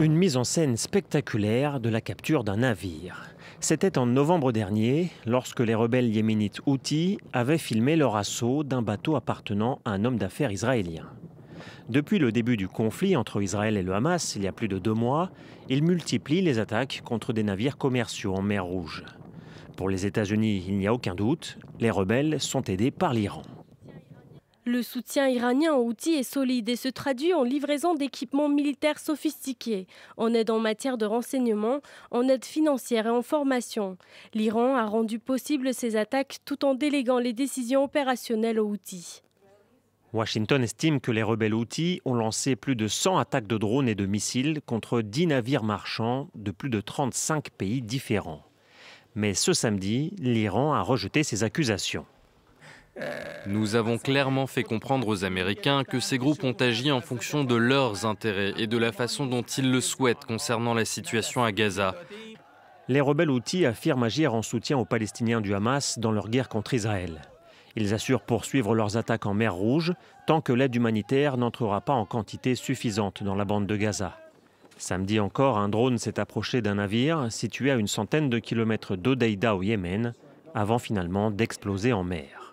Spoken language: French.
Une mise en scène spectaculaire de la capture d'un navire. C'était en novembre dernier, lorsque les rebelles yéménites Houthis avaient filmé leur assaut d'un bateau appartenant à un homme d'affaires israélien. Depuis le début du conflit entre Israël et le Hamas, il y a plus de 2 mois, ils multiplient les attaques contre des navires commerciaux en mer Rouge. Pour les États-Unis, il n'y a aucun doute, les rebelles sont aidés par l'Iran. Le soutien iranien aux Houthis est solide et se traduit en livraison d'équipements militaires sophistiqués, en aide en matière de renseignement, en aide financière et en formation. L'Iran a rendu possible ces attaques tout en déléguant les décisions opérationnelles aux Houthis. Washington estime que les rebelles Houthis ont lancé plus de 100 attaques de drones et de missiles contre 10 navires marchands de plus de 35 pays différents. Mais ce samedi, l'Iran a rejeté ces accusations. Nous avons clairement fait comprendre aux Américains que ces groupes ont agi en fonction de leurs intérêts et de la façon dont ils le souhaitent concernant la situation à Gaza. Les rebelles Houthis affirment agir en soutien aux Palestiniens du Hamas dans leur guerre contre Israël. Ils assurent poursuivre leurs attaques en mer Rouge tant que l'aide humanitaire n'entrera pas en quantité suffisante dans la bande de Gaza. Samedi encore, un drone s'est approché d'un navire situé à une centaine de kilomètres d'Hodeïda au Yémen, avant finalement d'exploser en mer.